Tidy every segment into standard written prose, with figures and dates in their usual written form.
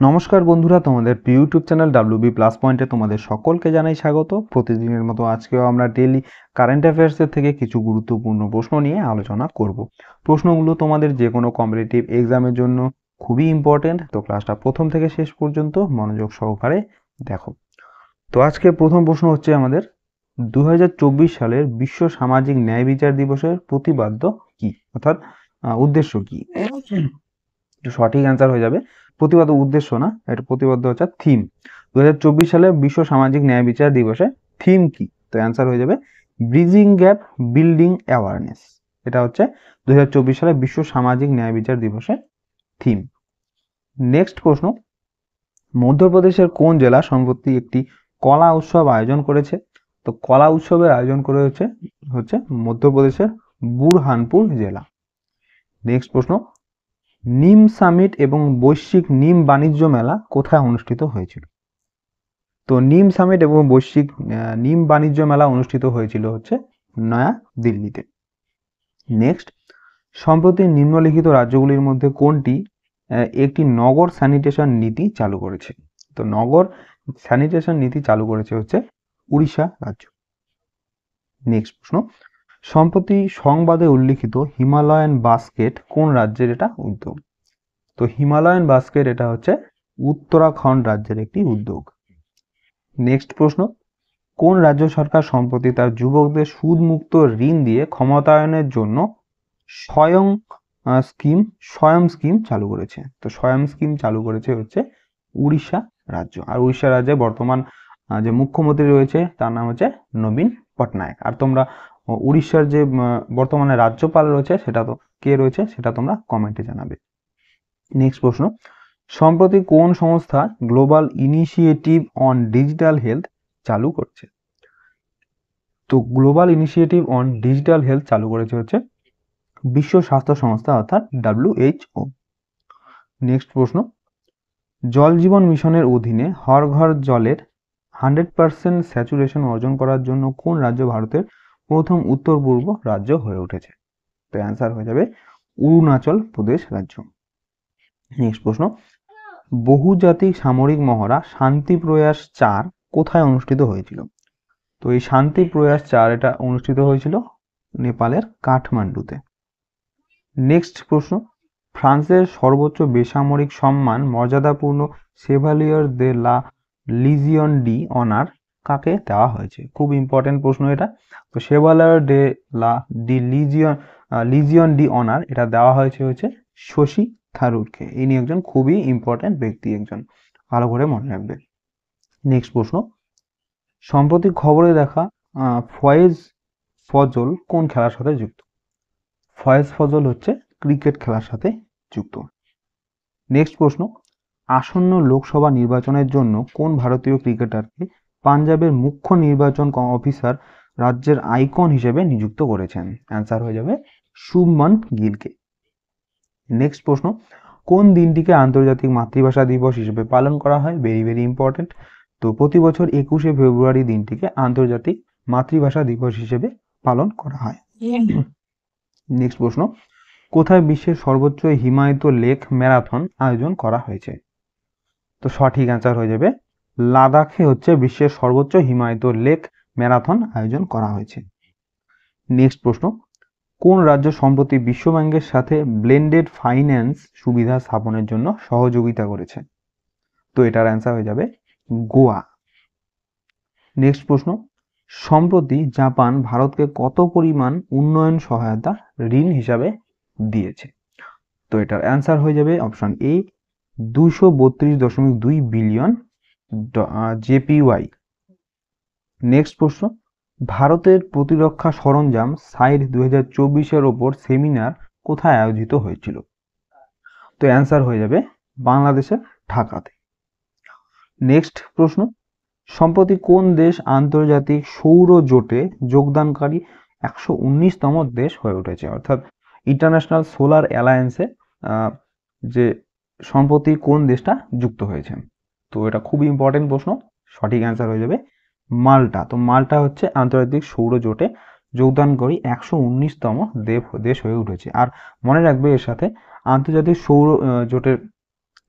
নমস্কার বন্ধুরা, তোমাদের ইউটিউব চ্যানেল WB প্লাস পয়েন্টে তোমাদের সকলকে জানাই স্বাগত। প্রতিদিনের মতো আজকেও আমরা ডেইলি কারেন্ট অ্যাফেয়ার্সের থেকে কিছু গুরুত্বপূর্ণ প্রশ্ন নিয়ে আলোচনা করব। প্রশ্নগুলো তোমাদের যে কোনো কম্পিটিটিভ এক্সামের জন্য খুবই ইম্পর্টেন্ট, তো ক্লাসটা প্রথম থেকে শেষ পর্যন্ত মনোযোগ সহকারে দেখো। তো আজকে প্রথম প্রশ্ন হচ্ছে আমাদের 2024 সালের বিশ্ব সামাজিক ন্যায় বিচার দিবসের প্রতিপাদ্য কি, অর্থাৎ উদ্দেশ্য কি। সঠিক অ্যান্সার হয়ে যাবে প্রতিপাদ্য উদ্দেশ্য না, এটা প্রতিপাদ্য হচ্ছে থিম। 2024 সালে বিশ্ব সামাজিক ন্যায় বিচার দিবসে থিম কি? তো অ্যান্সার হয়ে যাবে ব্রিজিং গ্যাপ বিল্ডিং অ্যাওয়ারনেস। এটা হচ্ছে 2024 সালে বিশ্ব সামাজিক ন্যায় বিচার দিবসের থিম। নেক্সট প্রশ্ন, মধ্যপ্রদেশের কোন জেলা সম্প্রতি একটি কলা উৎসব আয়োজন করেছে? তো কলা উৎসবের আয়োজন করে হচ্ছে মধ্যপ্রদেশের বুরহানপুর জেলা। নেক্সট প্রশ্ন, নিম সামিট এবং বৈশ্বিক নিম বাণিজ্য মেলা কোথায় অনুষ্ঠিত হয়েছিল? তো নিম সামিট এবং বৈশ্বিক নিম বাণিজ্য মেলা অনুষ্ঠিত হয়েছিল হচ্ছে নয়া দিল্লিতে। নেক্সট, সম্প্রতি নিম্নলিখিত রাজ্যগুলির মধ্যে কোনটি একটি নগর স্যানিটেশন নীতি চালু করেছে? তো নগর স্যানিটেশন নীতি চালু করেছে হচ্ছে উড়িষ্যা রাজ্য। নেক্সট প্রশ্ন, সম্প্রতি সংবাদে উল্লিখিত হিমালয়ান বাস্কেট কোন রাজ্যের এটা উদ্যোগ? তো হিমালয়ান বাস্কেট এটা হচ্ছে উত্তরাখণ্ড রাজ্যের একটি উদ্যোগ। নেক্সট প্রশ্ন, কোন রাজ্য সরকার সম্প্রতি তার যুবকদের সুদমুক্ত ঋণ দিয়ে ক্ষমতায়নের জন্য স্বয়ং স্কিম চালু করেছে? তো স্বয়ং স্কিম চালু করেছে হচ্ছে উড়িষ্যা রাজ্য। আর উড়িষ্যা রাজ্যে বর্তমান যে মুখ্যমন্ত্রী রয়েছে তার নাম হচ্ছে নবীন পটনায়ক। আর তোমরা উড়িষ্যার যে বর্তমানে রাজ্যপাল রয়েছে সেটা তো কে রয়েছে সেটা তোমরা কমেন্টে জানাবে। নেক্সট প্রশ্ন, সম্প্রতি কোন সংস্থা global initiative on digital health চালু করছে? তো global initiative on digital health চালু করেছে হচ্ছে বিশ্ব স্বাস্থ্য সংস্থা অর্থাৎ WHO। নেক্সট প্রশ্ন, জল জীবন মিশনের অধীনে হর ঘর জলের 100% স্যাচুরেশন অর্জন করার জন্য কোন রাজ্য ভারতের প্রথম উত্তর পূর্ব রাজ্য হয়ে উঠেছে? তো অ্যান্সার হয়ে যাবে অরুণাচল প্রদেশ রাজ্য। নেক্সট প্রশ্ন, বহুজাতিক সামরিক মহড়া শান্তি প্রয়াস 4 কোথায় অনুষ্ঠিত হয়েছিল? তো এই শান্তি প্রয়াস 4 এটা অনুষ্ঠিত হয়েছিল নেপালের কাঠমান্ডুতে। নেক্সট প্রশ্ন, ফ্রান্সের সর্বোচ্চ বেসামরিক সম্মান মর্যাদাপূর্ণ সেভালিয়ার দে লা লিজিয়ন ডি অনার কাকে দেওয়া হয়েছে? খুব ইম্পর্টেন্ট প্রশ্ন এটা। তো সেভালিয়ার দে লা ডি লিজিয়ন ডি অনার এটা দেওয়া হচ্ছে শশী থারুরকে। ইনি একজন খুবই ইম্পর্টেন্ট ব্যক্তি, একজন, ভালো করে মনে রাখবে। নেক্সট প্রশ্ন, সম্প্রতি খবরে দেখা ফয়েজ ফজল কোন খেলার সাথে যুক্ত? ফয়েজ ফজল হচ্ছে ক্রিকেট খেলার সাথে যুক্ত। নেক্সট প্রশ্ন, আসন্ন লোকসভা নির্বাচনের জন্য কোন ভারতীয় ক্রিকেটারকে পাঞ্জাবের মুখ্য নির্বাচন অফিসার রাজ্যের আইকন হিসেবে নিযুক্ত করেছেন? অ্যান্সার হয়ে যাবে শুভমন গিলকে। নেক্সট প্রশ্ন, কোন দিনটিকে আন্তর্জাতিক মাতৃভাষা দিবস হিসেবে পালন করা হয়? Very very important. তো প্রতি বছর 21শে ফেব্রুয়ারি দিনটিকে আন্তর্জাতিক মাতৃভাষা দিবস হিসেবে পালন করা হয়। নেক্সট প্রশ্ন, কোথায় বিশ্বের সর্বোচ্চ হিমায়িত লেক ম্যারাথন আয়োজন করা হয়েছে? তো সঠিক অ্যান্সার হয়ে যাবে লাদাখে হচ্ছে বিশ্বের সর্বোচ্চ হিমায়িত লেক ম্যারাথন আয়োজন করা হয়েছে। নেক্সট প্রশ্ন, কোন রাজ্য সম্প্রতি বিশ্বব্যাংকের সাথে ব্লেন্ডেড ফাইন্যান্স সুবিধা স্থাপনের জন্য সহযোগিতা করেছে? তো এটার অ্যান্সার হয়ে যাবে গোয়া। নেক্সট প্রশ্ন, সম্প্রতি জাপান ভারতকে কত পরিমাণ উন্নয়ন সহায়তা ঋণ হিসাবে দিয়েছে? তো এটার অ্যান্সার হয়ে যাবে option A 232.2 billion JPY। Next প্রশ্ন, ভারতের প্রতিরক্ষা সরঞ্জাম সাইট 2024-এর ওপর সেমিনার কোথায় আয়োজিত হয়েছিল? তো অ্যান্সার হয়ে যাবে বাংলাদেশের ঢাকাতে। নেক্সট প্রশ্ন, সম্প্রতি কোন দেশ আন্তর্জাতিক সৌর জোটে যোগদানকারী 119তম দেশ হয়ে উঠেছে? অর্থাৎ ইন্টারন্যাশনাল সোলার অ্যালায়েন্সে যে সম্প্রতি কোন দেশটা যুক্ত হয়েছে? তো এটা খুবই ইম্পর্টেন্ট প্রশ্ন। সঠিক অ্যান্সার হয়ে যাবে মাল্টা। তো মাল্টা হচ্ছে আন্তর্জাতিক সৌর জোটে যোগদানকারী 119তম দেশ হয়ে উঠেছে। আর মনে রাখবে এর সাথে আন্তর্জাতিক সৌর জোটের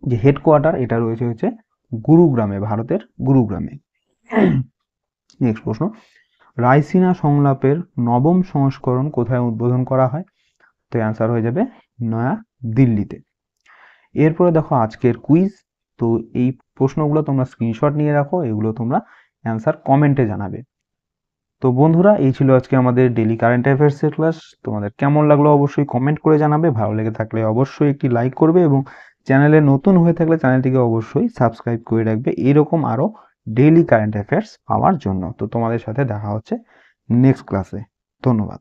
যে হেডকোয়ার্টার এটা রয়েছে হচ্ছে গুরুগ্রামে, ভারতের গুরুগ্রামে। নেক্সট প্রশ্ন, রায়সিনা সংলাপের নবম সংস্করণ কোথায় উদ্বোধন করা হয়? তো অ্যান্সার হয়ে যাবে নয়া দিল্লিতে। এরপরে দেখো আজকের কুইজ। তো এই প্রশ্নগুলো তোমরা স্ক্রিনশট নিয়ে রাখো, এগুলো তোমরা অ্যান্সার কমেন্টে জানাবে। তো বন্ধুরা, এই ছিল আজকে আমাদের ডেলি কারেন্ট অ্যাফেয়ার্সের ক্লাস। তোমাদের কেমন লাগলো অবশ্যই কমেন্ট করে জানাবে। ভালো লেগে থাকলে অবশ্যই একটি লাইক করবে এবং চ্যানেলে নতুন হয়ে থাকলে চ্যানেলটিকে অবশ্যই সাবস্ক্রাইব করে রাখবে এরকম আরও ডেইলি কারেন্ট অ্যাফেয়ার্স পাওয়ার জন্য। তো তোমাদের সাথে দেখা হচ্ছে নেক্সট ক্লাসে। ধন্যবাদ।